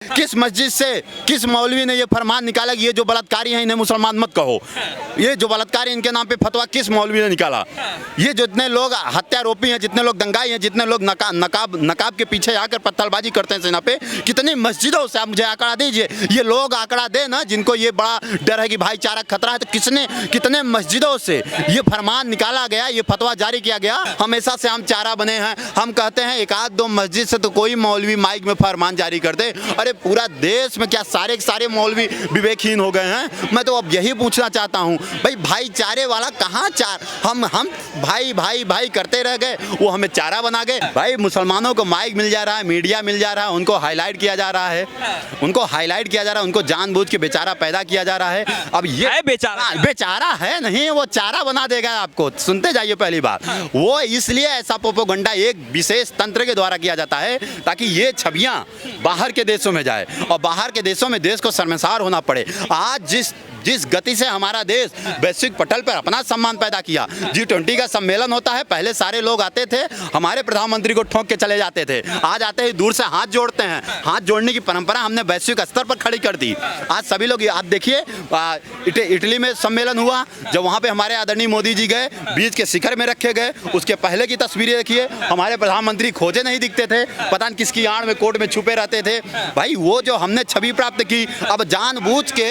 किस मस्जिद से किस मौलवी ने ये फरमान निकाला कि ये जो बलात्कारी हैं इन्हें मुसलमान मत कहो? ये जो बलात्कारी इनके नाम पे फतवा किस मौलवी ने निकाला? ये जितने लोग हत्यारोपी हैं, जितने लोग दंगाई हैं, जितने लोग नकाब के पीछे आकर पत्थरबाजी करते हैं सेना पे, कितनी मस्जिदों से आप मुझे आंकड़ा दीजिए। ये लोग आंकड़ा दे ना, जिनको ये बड़ा डर है कि भाईचारा खतरा है, तो कितने मस्जिदों से ये फरमान निकाला गया, ये फतवा जारी किया गया। हमेशा से हम चारा बने हैं। हम कहते हैं एक आध दो मस्जिद से तो कोई मौलवी माइक में फरमान जारी कर दे। अरे पूरा देश में क्या सारे के सारे मौलवी विवेकहीन हो गए हैं? मैं तो अब यही पूछना चाहता हूँ, भाई भाईचारे वाला कहाँ हम भाई भाई भाई करते रह गए, वो हमें चारा बना गए। भाई मुसलमानों को माइक मिल जा रहा है, मीडिया मिल जा रहा है, उनको हाईलाइट किया जा रहा है, उनको जानबूझ के बेचारा पैदा किया जा रहा है। अब ये बेचारा है नहीं, वो चारा बना देगा आपको। सुनते जाइए पहली बात, वो इसलिए ऐसा प्रोपेगेंडा एक विशेष तंत्र के द्वारा किया जाता है ताकि ये छवियां बाहर के देशों में जाए और बाहर के देशों में देश को शर्मसार होना पड़े। आज जिस गति से हमारा देश वैश्विक पटल पर अपना सम्मान पैदा किया, G20 का सम्मेलन होता है, पहले सारे लोग आते थे, हमारे प्रधानमंत्री को ठोक के चले जाते थे, आज आते ही दूर से हाथ जोड़ते हैं। हाथ जोड़ने की परंपरा हमने वैश्विक स्तर पर खड़ी कर दी। आज सभी लोग, आप देखिए इटली में सम्मेलन हुआ, जब वहाँ पे हमारे आदरणीय मोदी जी गए, बीच के शिखर में रखे गए, उसके पहले की तस्वीरें देखिए, हमारे प्रधानमंत्री खोजे नहीं दिखते थे, पता नहीं किसकी आड़ में कोर्ट में छुपे रहते थे। भाई वो जो हमने छवि प्राप्त की, अब जानबूझ के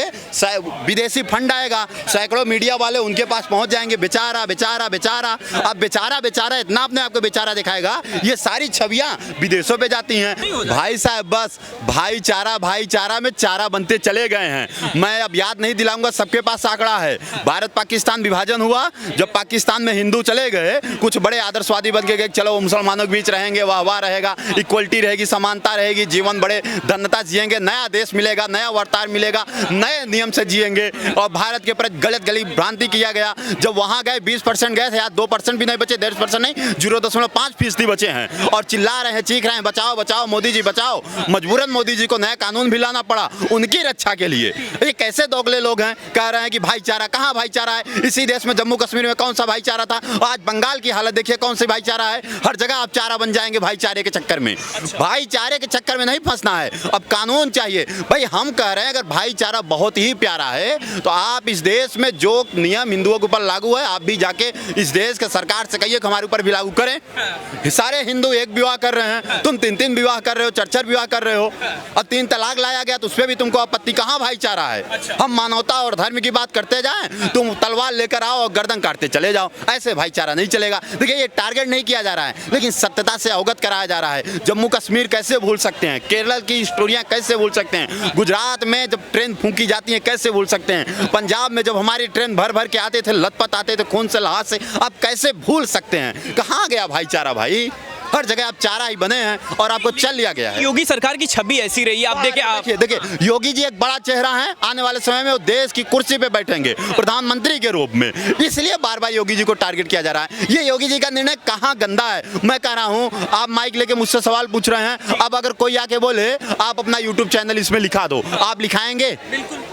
विदेशी फंड आएगा, सैकड़ों मीडिया वाले उनके पास पहुंच जाएंगे, बेचारा बेचारा बेचारा। अब बेचारा बेचारा इतना अपने आप को बेचारा दिखाएगा, ये सारी छवियां विदेशों पे जाती हैं। भाई साहब बस भाईचारा में चारा बनते चले गए हैं। मैं अब याद नहीं दिलाऊंगा, सबके पास आंकड़ा है। भारत पाकिस्तान विभाजन हुआ, जब पाकिस्तान में हिंदू चले गए, कुछ बड़े आदर्शवादी बन गए, चलो वो मुसलमानों के बीच रहेंगे, वाह रहेगा, इक्वलिटी रहेगी, समानता रहेगी, जीवन बड़े धन्यता जिएंगे, नया देश मिलेगा, नया वर्तार मिलेगा, नए नियम से जिएंगे। और भारत के प्रति गली भ्रांति किया गया। जब वहां गए 20% गए थे, यार 2% भी नहीं बचे, 1.5% नहीं, 0.5% बचे हैं और चिल्ला रहे हैं, चीख रहे हैं, बचाओ बचाओ मोदी जी बचाओ। मजबूरन मोदी जी को नया कानून भी लाना पड़ा उनकी रक्षा के लिए। ये कैसे दोगले लोग हैं, कह रहे हैं कि भाईचारा, कहाँ भाईचारा है? इसी देश में जम्मू कश्मीर में कौन सा भाईचारा था? आज बंगाल की हालत देखिए, कौन सी भाईचारा है? हर जगह आप चारा बन जाएंगे भाईचारे के चक्कर में। भाईचारे के चक्कर में नहीं फंसना है, अब कानून चाहिए। भाई हम कह रहे हैं अगर भाईचारा बहुत ही प्यारा है तो आप इस देश में जो नियम हिंदुओं के ऊपर लागू है, आप भी जाके इस देश के सरकार से कहिए कि हमारे ऊपर भी लागू करें। सारे हिंदू एक विवाह कर रहे हैं, तुम 3-3 विवाह कर रहे हो, 4-4 विवाह कर रहे हो। अब 3 तलाक लाया गया तो उसपे भी तुमको आपत्ति। कहाँ भाईचारा है? हम मानवता और धर्म की बात करते जाएं, तुम तलवार लेकर आओ और गर्दन काटते चले जाओ। ऐसे भाईचारा नहीं चलेगा। देखिए ये टारगेट नहीं किया जा रहा है, लेकिन सत्यता से अवगत कराया जा रहा है। जम्मू कश्मीर कैसे भूल सकते हैं? केरल की स्टोरियां कैसे भूल सकते हैं? गुजरात में जब ट्रेन फूंकी जाती है कैसे भूल सकते हैं? पंजाब में जब हमारी ट्रेन भर के आते थे, लथपथ आते थे खून से लहास से, आप कैसे भूल सकते हैं? कहाँ गया भाईचारा भाई? हर जगह आप चारा ही बने हैं और आपको चल लिया गया है। योगी सरकार की छवि ऐसी रही है। आप देखिए योगी जी एक बड़ा चेहरा है, आने वाले समय में वो देश की कुर्सी पे बैठेंगे प्रधानमंत्री के रूप में, इसलिए बार बार योगी जी को टारगेट किया जा रहा है। ये योगी जी का निर्णय कहाँ गंदा है? मैं कह रहा हूँ, आप माइक लेके मुझसे सवाल पूछ रहे हैं, अब अगर कोई आके बोले आप अपना यूट्यूब चैनल इसमें लिखा दो, आप लिखाएंगे?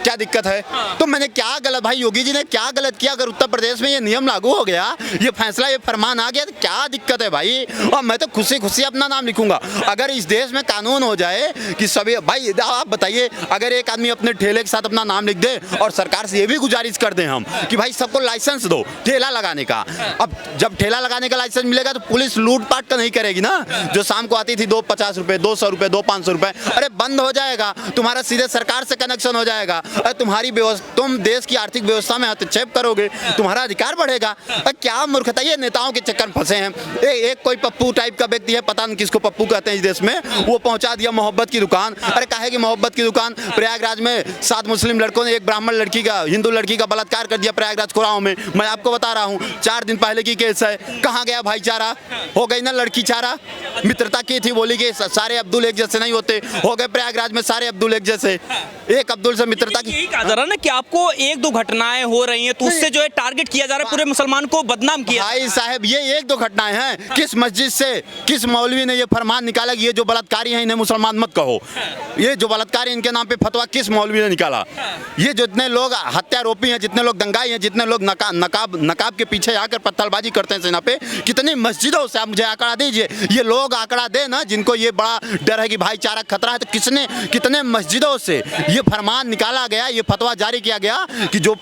क्या दिक्कत है? तो मैंने क्या गलत, भाई योगी जी ने क्या गलत किया? अगर उत्तर प्रदेश में ये नियम लागू हो गया, ये फैसला, ये फरमान आ गया, तो क्या दिक्कत है भाई? और मैं तो खुशी अपना नाम लिखूंगा। अगर इस देश में कानून हो जाए कि सभी, भाई आप बताइए, अगर एक आदमी अपने ठेले के साथ अपना नाम लिख दे और सरकार से ये भी गुजारिश कर दें हम कि भाई सबको लाइसेंस दो ठेला लगाने का। अब जब ठेला लगाने का लाइसेंस मिलेगा तो पुलिस लूटपाट तो नहीं करेगी ना, जो शाम को आती थी 250 रुपए, 200 रुपए, 500 रुपए, अरे बंद हो जाएगा। तुम्हारा सीधे सरकार से कनेक्शन हो जाएगा। तुम्हारी तुम देश की आर्थिक व्यवस्था में हस्तक्षेप करोगे, तुम्हारा अधिकार बढ़ेगा। क्या मूर्खता! ये नेताओं के चक्कर में फंसे हैं। एक कोई पप्पू टाइप का व्यक्ति है, पता नहीं किसको पप्पू कहते हैं इस देश में, वो पहुंचा दिया मोहब्बत की दुकान। अरे काहे की मोहब्बत की दुकान? प्रयागराज में 7 मुस्लिम लड़कों ने एक ब्राह्मण लड़की का, हिंदू लड़की का बलात्कार कर दिया प्रयागराज कुराओं में। मैं आपको बता रहा हूँ, 4 दिन पहले की केस है। कहाँ गया भाईचारा? हो गई ना लड़की चारा? मित्रता की थी, बोली कि सारे अब्दुल एक जैसे नहीं होते, हो गए प्रयागराज में सारे अब्दुल एक जैसे। एक अब्दुल से मित्रता कि यही कहा जा रहा है ना कि आपको एक दो घटनाएं हो रही हैं तो उससे जो है टारगेट किया जा रहा है, पूरे मुसलमान को बदनाम किया। भाई साहब ये एक दो घटनाएं हैं। किस मस्जिद से किस मौलवी ने ये फरमान निकाला कि ये जो बलात्कारी हैं इन्हें मुसलमान मत कहो? ये जो बलात्कारी इनके नाम पे फतवा किस मौलवी ने निकाला? ये जितने लोग हत्यारोपी हैं, जितने लोग दंगाई हैं, जितने लोग नकाब के पीछे आकर पत्थरबाजी करते हैं सेना पे, कितनी मस्जिदों से आप मुझे आंकड़ा दीजिए। ये लोग आंकड़ा दे ना, जिनको ये बड़ा डर है कि भाईचारा खतरा है, तो कितने मस्जिदों से ये फरमान निकाला गया, ये फतवा जारी किया गया कि जो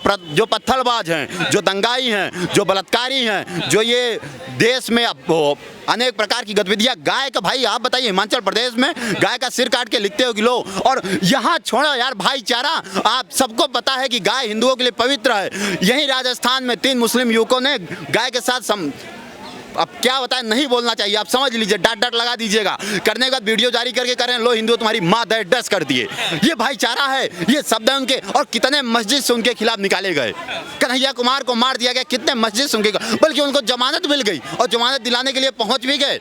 पत्थरबाज हैं, जो दंगाई हैं, जो बलात्कारी हैं, जो ये देश में अनेक प्रकार की गतिविधियां, गाय का, भाई आप बताइए हिमाचल प्रदेश में गाय का सिर काट के लिखते हो कि लो, और यहाँ छोड़ो यार भाईचारा। आप सबको पता है कि गाय हिंदुओं के लिए पवित्र है। यही राजस्थान में 3 मुस्लिम युवकों ने गाय के साथ अब क्या बताएं, नहीं बोलना चाहिए, आप समझ लीजिए, डांट लगा दीजिएगा। करने के बाद वीडियो जारी करके करें लो हिंदू तुम्हारी माँ दस कर दिए। ये भाईचारा है, ये शब्द है उनके। और कितने मस्जिद से उनके खिलाफ निकाले गए। कन्हैया कुमार को मार दिया गया, कितने मस्जिद से उनके, बल्कि उनको जमानत मिल गई और जमानत दिलाने के लिए पहुंच भी गए।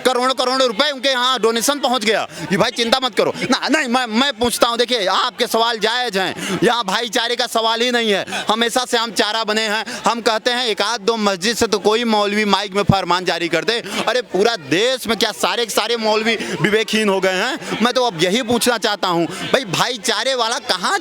करोड़ों रुपए उनके यहाँ डोनेशन पहुंच गया। ये भाई चिंता मत करो ना। नहीं, मैं पूछता हूँ, देखिए आपके सवाल जायज़ हैं, यहाँ भाईचारे का सवाल ही नहीं है। हमेशा से हम चारा बने हैं। हम कहते हैं एक आध दो मस्जिद से तो कोई मौलवी माइक में फरमान जारी कर दे। अरे पूरा देश में क्या सारे के सारे मौलवी विवेकहीन हो गए हैं? मैं तो अब यही पूछना चाहता हूँ, भाई भाईचारे वाला कहाँ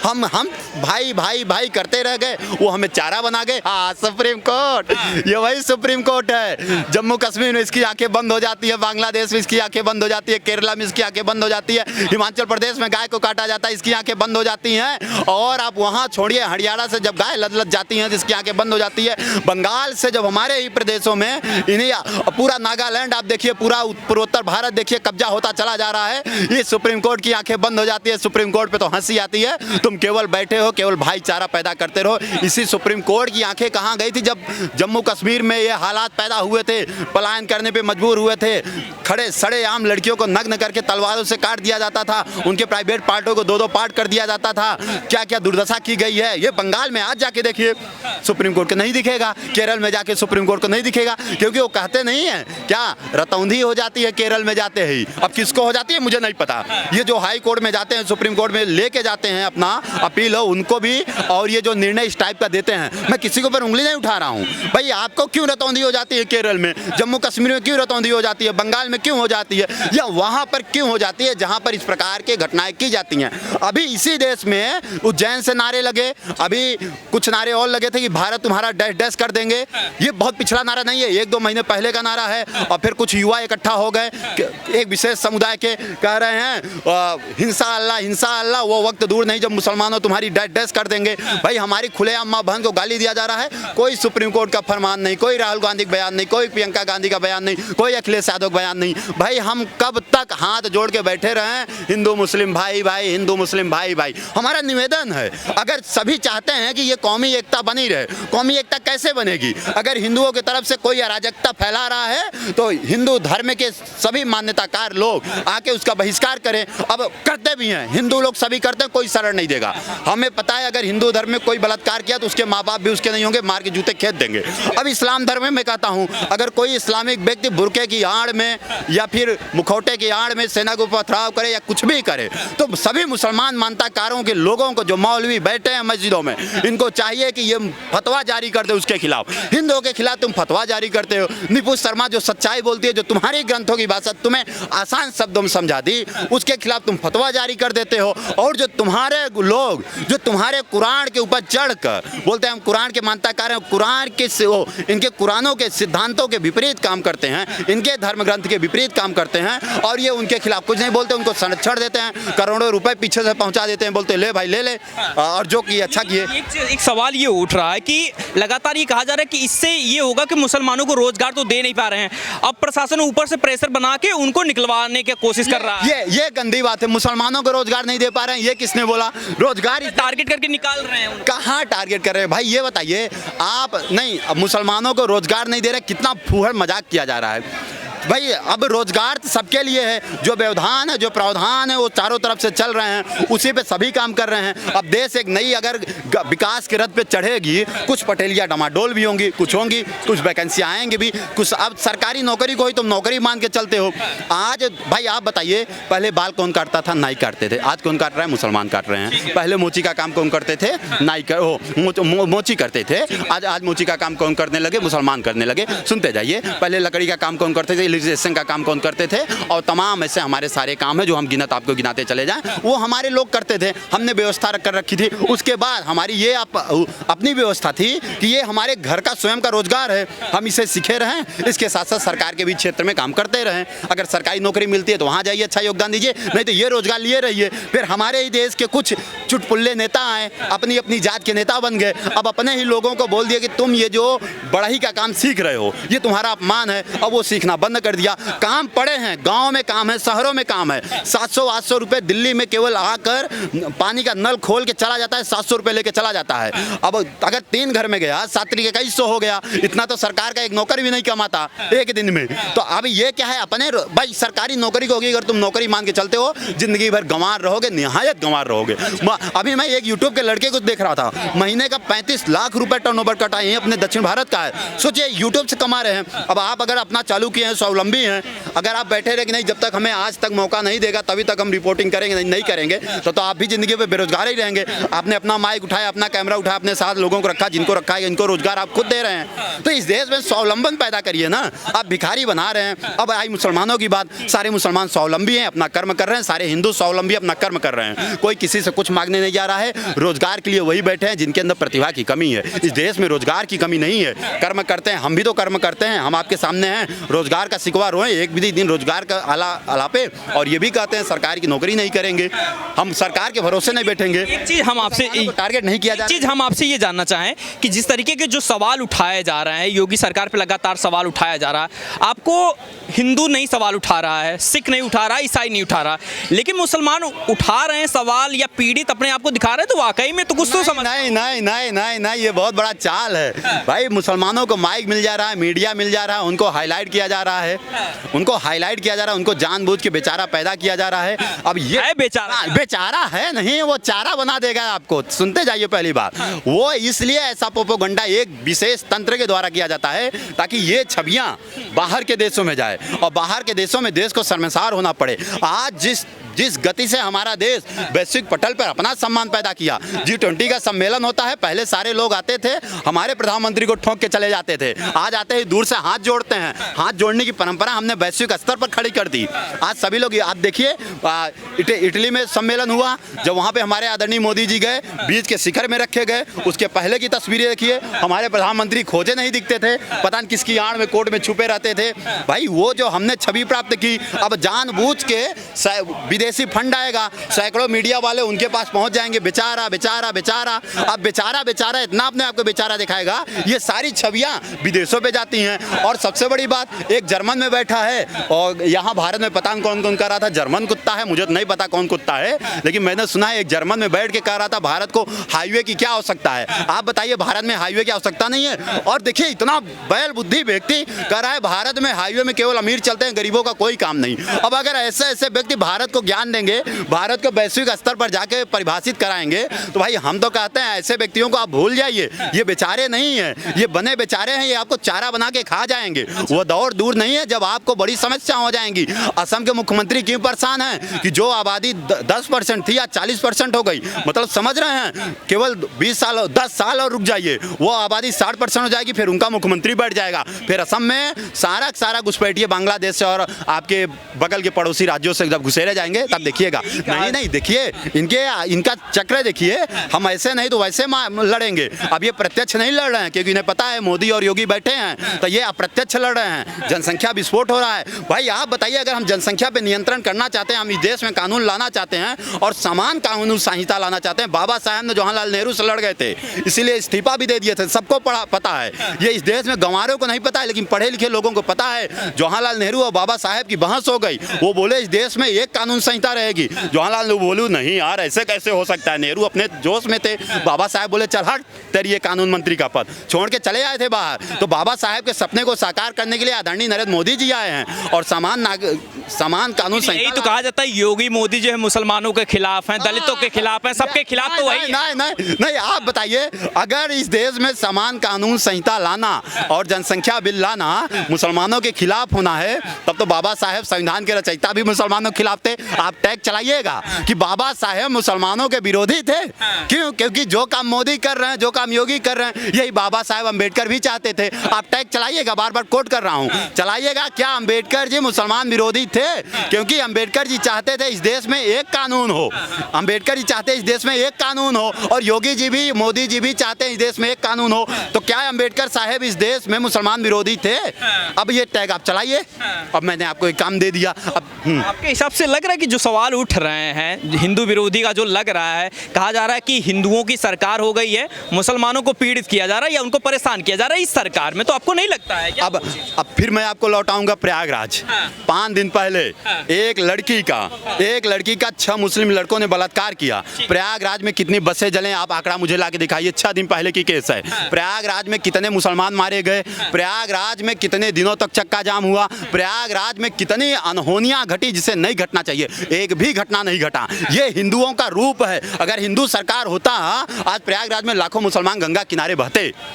हम भाई भाई भाई करते रह गए, वो हमें चारा बना गए। हाँ, सुप्रीम कोर्ट, ये वही सुप्रीम कोर्ट है। जम्मू कश्मीर में इसकी आंखें बंद हो जाती है, बांग्लादेश में इसकी आंखें बंद हो जाती है, केरला में इसकी आंखें बंद हो जाती है, हिमाचल प्रदेश में गाय को काटा जाता है, इसकी आंखें बंद हो जाती हैं। और आप वहाँ छोड़िए, हरियाणा से जब गाय लद जाती हैं तो इसकी आंखें बंद हो जाती है। बंगाल से जब हमारे ही प्रदेशों में इन्हें पूरा नागालैंड आप देखिए, पूरा पूर्वोत्तर भारत देखिए कब्जा होता चला जा रहा है, ये सुप्रीम कोर्ट की आंखें बंद हो जाती है। सुप्रीम कोर्ट पे तो हंसी आती है, तुम केवल बैठे हो, केवल भाईचारा पैदा करते रहो। इसी सुप्रीम कोर्ट की आंखें कहाँ गई थी जब जम्मू कश्मीर में ये हालात पैदा हुए थे, पलायन करने पे मजबूर हुए थे, खड़े सड़े आम लड़कियों को नग्न करके तलवारों से काट दिया जाता था, उनके प्राइवेट पार्टों को 2-2 पार्ट कर दिया जाता था। क्या क्या दुर्दशा की गई है। ये बंगाल में आज जाके देखिए सुप्रीम कोर्ट को नहीं दिखेगा, केरल में जाके सुप्रीम कोर्ट को नहीं दिखेगा, क्योंकि वो कहते नहीं है क्या रतौंधी हो जाती है केरल में जाते ही। अब किसको हो जाती है मुझे नहीं पता। ये जो हाई कोर्ट में जाते हैं, सुप्रीम कोर्ट में लेके जाते हैं अपना अपील हो उनको भी, और ये जो निर्णय इस टाइप का देते हैं, मैं किसी के ऊपर उंगली नहीं उठा रहा हूँ। भाई आपको क्यों रतौंधी हो जाती है केरल में, जम्मू कश्मीर में क्यों रतौंधी हो जाती है, बंगाल में क्यों हो जाती है, या वहां पर क्यों हो जाती है जहां पर इस प्रकार की घटनाएं की जाती हैं। अभी इसी देश में उज्जैन से नारे लगे, अभी कुछ नारे और लगे थे कि भारत तुम्हारा डैश डैश कर देंगे। ये बहुत पिछड़ा नारा नहीं है, 1-2 महीने पहले का नारा है। और फिर कुछ युवा इकट्ठा हो गए, एक विशेष समुदाय के, कह रहे हैं हिंसा अल्लाह, वो वक्त दूर नहीं जब मुसलमानों तुम्हारी डैश डैश कर देंगे। भाई हमारी खुलेआम मां बहन को गाली दिया जा रहा है, कोई सुप्रीम कोर्ट का फरमान नहीं, कोई राहुल गांधी का बयान नहीं, कोई प्रियंका गांधी का बयान नहीं, कोई अखिलेश यादव का बयान नहीं। भाई हम कब तक हाथ जोड़ के बैठे रहें? हिंदू मुस्लिम भाई भाई, हिंदू मुस्लिम भाई भाई। हमारा निवेदन है, अगर सभी चाहते हैं कि ये कौमी एकता बनी रहे, कौमी एकता कैसे बनेगी? अगर हिंदुओं की तरफ से कोई अराजकता फैला रहा है तो हिंदू धर्म के सभी मान्यताकार लोग आके उसका बहिष्कार करें। अब करते भी हैं, हिंदू लोग सभी करते हैं, कोई शरण नहीं देगा। हमें पता है अगर हिंदू धर्म में कोई बलात्कार किया तो उसके माँ बाप भी उसके नहीं होंगे, मार के जूते खेत देंगे। अब इस्लाम धर्म में मैं कहता हूँ, अगर कोई इस्लामिक व्यक्ति बुर्के की आड़ में या फिर मुखौटे की आड़ में सेना को पथराव करे या कुछ भी करे, तो सभी मुसलमान मान्यताकारों के लोगों को, जो मौलवी बैठे हैं मस्जिदों में, इनको चाहिए कि ये फतवा जारी कर दे उसके खिलाफ। हिंदुओं के खिलाफ तुम फतवा जारी करते हो। निपुण शर्मा जो सच्चाई बोलती है, जो तुम्हारी ग्रंथों की भाषा तुम्हें आसान शब्दों में समझा दी, उसके खिलाफ तुम फतवा जारी कर देते हो। और जो तुम्हारे लोग जो तुम्हारे कुरान के ऊपर चढ़कर बोलते हैं हम कुरान के मान्यताकार हैं, कुरान के इनके कुरानों के सिद्धांतों के विपरीत काम करते हैं, इनके धर्म ग्रंथ के विपरीत काम करते हैं, और ये उनके खिलाफ कुछ नहीं बोलते, उनको संरक्षण देते हैं, करोड़ों रुपए पीछे से पहुंचा देते हैं, बोलते ले भाई ले ले, और जो कि अच्छा किए। एक सवाल ये उठ रहा है कि लगातार ये कहा जा रहा है कि इससे ये होगा कि मुसलमानों को रोजगार तो दे नहीं पा रहे हैं, अब प्रशासन ऊपर से प्रेशर बना के उनको निकलवाने की कोशिश कर रहा है। ये गंदी बात है। मुसलमानों को रोजगार नहीं दे पा रहे हैं, ये किसने बोला? रोजगार टारगेट करके निकाल रहे हैं। कहाँ टारगेट कर रहे हैं भाई, ये बताइए आप। नहीं, अब मुसलमानों को रोजगार नहीं दे रहे, कितना फूहड़ मजाक किया जा रहा है। भाई अब रोजगार तो सबके लिए है, जो व्यवधान है, जो प्रावधान है, वो चारों तरफ से चल रहे हैं, उसी पे सभी काम कर रहे हैं। अब देश एक नई अगर विकास के रथ पे चढ़ेगी, कुछ पटेलिया डमाडोल भी होंगी, कुछ वैकेंसियाँ आएंगी भी, कुछ अब सरकारी नौकरी को ही तुम नौकरी मान के चलते हो। आज भाई आप बताइए, पहले बाल कौन काटता था? नाई काटते थे। आज कौन काट रहा है? मुसलमान काट रहे हैं। पहले मोची का काम कौन करते थे? मोची करते थे। आज मोची का काम कौन करने लगे? मुसलमान करने लगे। सुनते जाइए, पहले लकड़ी का काम कौन करते थे? इलेक्ट्रिशियन का काम कौन करते थे? और तमाम ऐसे हमारे सारे काम है जो हम आपको गिनाते चले जाएं, वो हमारे लोग करते थे। हमने व्यवस्था कर रखी थी। उसके बाद हमारी ये अपनी व्यवस्था थी कि ये हमारे घर का स्वयं का रोजगार है, हम इसे सीखे रहें, इसके साथ साथ सरकार के भी क्षेत्र में काम करते रहें। अगर सरकारी नौकरी मिलती है तो वहाँ जाइए, अच्छा योगदान दीजिए, नहीं तो ये रोजगार लिए रहिए। फिर हमारे ही देश के कुछ चुटपुल्ले नेता आए, अपनी अपनी जात के नेता बन गए। अब अपने ही लोगों को बोल दिया कि तुम ये जो बढ़ई का काम सीख रहे हो, ये तुम्हारा अपमान है। अब वो सीखना बंद कर दिया। काम पड़े हैं, गाँव में काम है, शहरों में काम है। 700-800 रुपये दिल्ली में केवल आकर पानी का नल खोल के चला जाता है, 700 रुपये लेके चला जाता है। अब अगर 3 घर में गया, 7 तरीके का 2100 हो गया। इतना तो सरकार का एक नौकर भी नहीं कमाता एक दिन में। तो अब ये क्या है, अपने भाई सरकारी नौकरी को होगी, अगर तुम नौकरी मान के चलते हो, जिंदगी भर गंवार रहोगे, निहायत गंवार रहोगे। अभी मैं एक यूट्यूब के लड़के को देख रहा था, महीने का 35 लाख रुपए टर्नओवर कटा है, अपने दक्षिण भारत का है। सोचिए, यूट्यूब से कमा रहे हैं। अब आप अगर अपना चालू किए हैं, स्वावलंबी हैं, अगर आप बैठे रहे कि नहीं जब तक हमें आज तक मौका नहीं देगा तभी तक हम रिपोर्टिंग करेंगे, नहीं करेंगे, तो आप भी जिंदगी में बेरोजगार ही रहेंगे। आपने अपना माइक उठाया, अपना कैमरा उठाया, अपने साथ लोगों को रखा, जिनको रखा है इनको रोजगार आप खुद दे रहे हैं। तो इस देश में स्वावलंबन पैदा करिए ना, आप भिखारी बना रहे हैं। अब आई मुसलमानों की बात, सारे मुसलमान स्वावलंबी हैं, अपना कर्म कर रहे हैं, सारे हिंदू स्वावलंबी अपना कर्म कर रहे हैं। कोई किसी से कुछ मांगने नहीं जा रहा है। रोजगार के लिए वही बैठे हैं जिनके अंदर प्रतिभा की कमी है। इस देश में रोजगार की कमी नहीं है। कर्म करते हैं, हम भी तो कर्म करते हैं, हम आपके सामने हैं। रोजगार का सिकवा रोएं एक भी दिन रोजगार का आलापे, और ये भी कहते हैं सरकार की नौकरी नहीं करेंगे, हम सरकार के भरोसे नहीं बैठेंगे। एक चीज हम आपसे टारगेट नहीं किया जा रहा। चीज हम आपसे ये जानना चाहें कि जिस तरीके के जो सवाल उठाए जा रहे हैं, योगी सरकार पे लगातार सवाल उठाया जा रहा है, आपको हिंदू नहीं सवाल उठा रहा है, सिख नहीं उठा रहा, ईसाई नहीं उठा रहा, लेकिन मुसलमान उठा रहे हैं सवाल, या पीड़ित अपने आप को दिखा रहे हैं, तो वाकई में तो कुछ तो समझ नहीं, ये बहुत बड़ा चाल है भाई। मुसलमानों को माइक मिल जा रहा है, मीडिया मिल जा रहा है, उनको हाईलाइट किया जा रहा है, उनको जानबूझ के बेचारा पैदा किया जा रहा है। अब ये बेचारा है नहीं, वो चारा बना देगा आपको। सुनते जाइए, पहली बात वो इसलिए ऐसा प्रोपेगेंडा एक विशेष तंत्र के द्वारा किया जाता है ताकि ये छवियां बाहर के देशों में जाए, और बाहर के देशों में देश को शर्मसार होना पड़े। आज जिस गति से हमारा देश वैश्विक पटल पर अपना सम्मान पैदा किया, G20 का सम्मेलन होता है, पहले सारे लोग आते थे, हमारे प्रधानमंत्री को ठोक के चले जाते थे, आज आते ही दूर से हाथ जोड़ते हैं। हाथ जोड़ने की परंपरा हमने वैश्विक स्तर पर खड़ी कर दी। आज सभी लोग, आप देखिए इटली में सम्मेलन हुआ, जब वहाँ पे हमारे आदरणीय मोदी जी गए, बीच के शिखर में रखे गए, उसके पहले की तस्वीरें देखिए, हमारे प्रधानमंत्री खोजे नहीं दिखते थे, पता नहीं किसकी आड़ में कोर्ट में छुपे रहते थे। भाई वो जो हमने छवि प्राप्त की, अब जानबूझ के विदेशी फंड आएगा, सैकड़ों मीडिया वाले उनके पास पहुंच जाएंगे, बेचारा बेचारा बेचारा। अब बेचारा बेचारा इतना अपने आप को बेचारा दिखाएगा, ये सारी छवियां विदेशों पे जाती हैं। और सबसे बड़ी बात, एक जर्मन में बैठा है और यहाँ भारत में पता कौन कौन कर रहा था, जर्मन कुत्ता है, मुझे तो नहीं पता कौन कुत्ता है, लेकिन मैंने सुना है एक जर्मन में बैठ के कह रहा था भारत को हाईवे की क्या आवश्यकता है। आप बताइए, भारत में हाईवे की आवश्यकता नहीं है। और देखिए, इतना बैल बुद्धि व्यक्ति कह रहा है भारत में हाईवे में केवल अमीर चलते हैं, गरीबों का कोई काम नहीं। अब अगर ऐसे ऐसे व्यक्ति भारत को ज्ञान देंगे, भारत को वैश्विक स्तर पर जाके परिभाषित कराएंगे, तो भाई हम तो कहते हैं ऐसे व्यक्तियों को आप भूल जाइए, ये बेचारे नहीं है, ये बने बेचारे हैं, ये आपको चारा बना के खा जाएंगे। वो दौर दूर नहीं है जब आपको बड़ी समस्या हो जाएंगी। असम के मुख्यमंत्री क्यों परेशान हैं कि जो आबादी 10% थी, आज 40% हो गई। मतलब समझ रहे हैं, केवल 20 साल 10 साल और रुक जाइए, वो आबादी 60% हो जाएगी, फिर उनका मुख्यमंत्री बैठ जाएगा। फिर असम में सारा घुसपैठिए बांग्लादेश से और आपके बगल के पड़ोसी राज्यों से जब घुसेरे जाएंगे तब देखिएगा। नहीं, देखिए इनका चक्र देखिए, हम ऐसे नहीं तो वैसे लड़ेंगे। अब ये प्रत्यक्ष नहीं लड़ रहे हैं क्योंकि इन्हें पता है मोदी और योगी बैठे हैं, तो ये अप्रत्यक्ष लड़ रहे हैं। जनसंख्या विस्फोट हो रहा है। भाई आप बताइए, अगर हम जनसंख्या पे नियंत्रण करना चाहते हैं, हम इस देश में कानून लाना चाहते हैं और समान कानून संहिता लाना चाहते हैं, बाबा साहब ने जवाहरलाल नेहरू से लड़ गए थे, इसीलिए इस्तीफा भी दे दिए थे। सबको पता है, ये इस देश में गंवारों को नहीं पता है, लेकिन पढ़े लिखे लोगों को पता है। जवाहरलाल नेहरू और बाबा साहब की बहस हो गई, वो बोले इस देश में एक कानून संहिता रहेगी। जवाहरलाल नेहरू बोलू नहीं यार ऐसे कैसे हो सकता है, नेहरू अपने जोश में थे, बाबा साहब बोले चल हट तेरी ये कानून मंत्री का पद, छोड़ के चले आए थे बाहर। तो बाबा साहब के सपने को साकार करने के लिए आदरणीय नरेंद्र मोदी जी आए हैं और समान कानून यही तो कहा जाता है योगी मोदी जो है मुसलमानों के खिलाफ हैं, दलितों के खिलाफ हैं, सबके खिलाफ तो वही है। नहीं आप बताइए, अगर इस देश में समान कानून संहिता लाना और जनसंख्या बिल लाना मुसलमानों के खिलाफ होना है, तब तो बाबा साहेब संविधान के रचयिता भी मुसलमानों के खिलाफ थे। आप टैग चलाइएगा कि बाबा साहेब मुसलमानों के विरोधी थे। क्यों? क्योंकि जो काम मोदी कर रहे हैं, जो काम योगी कर रहे हैं, यही बाबा साहेब अम्बेडकर भी चाहते थे। आप टैग चलाइएगा, बार बार कोट कर रहा हूँ, चलाइएगा। क्या अम्बेडकर जी मुसलमान विरोधी थे? क्योंकि अम्बेडकर जी चाहते थे इस देश में एक कानून हो, अम्बेडकर जी चाहते इस देश में एक कानून हो, और योगी जी भी, मोदी जी भी चाहते हैं इस देश में एक कानून हो। तो क्या अम्बेडकर साहब इस देश में मुसलमान विरोधी थे? अब ये टैग आप चलाइए। अब मैंने आपको एक काम दे दिया। अब आपके हिसाब से लग रहा है कि जो सवाल उठ रहे हैं हिंदू विरोधी का, जो लग रहा है, कहा जा रहा है कि हिंदुओं की सरकार हो गई है, मुसलमानों को पीड़ित किया जा रहा है या उनको परेशान किया जा रहा है इस सरकार में, तो आपको नहीं लगता है क्या? अब फिर मैं आपको लौटाऊंगा प्रयागराज। 5 दिन पहले एक लड़की का 6 मुस्लिम लड़कों ने बलात्कार किया। प्रयागराज में कितनी बसें जले, आप आंकड़ा मुझे ला के दिखाइए। 6 दिन पहले की केस है। प्रयागराज में कितने मुसलमान मारे गए, प्रयागराज में कितने दिनों तक चक्का जाम हुआ, प्रयागराज में कितनी अनहोनियां घटी जिसे नहीं घटना चाहिए, एक भी घटना नहीं घटा। ये हिंदुओं का रूप है। अगर हिंदू सरकार होता आज प्रयागराज में लाखों मुसलमान गंगा किनारे बहते।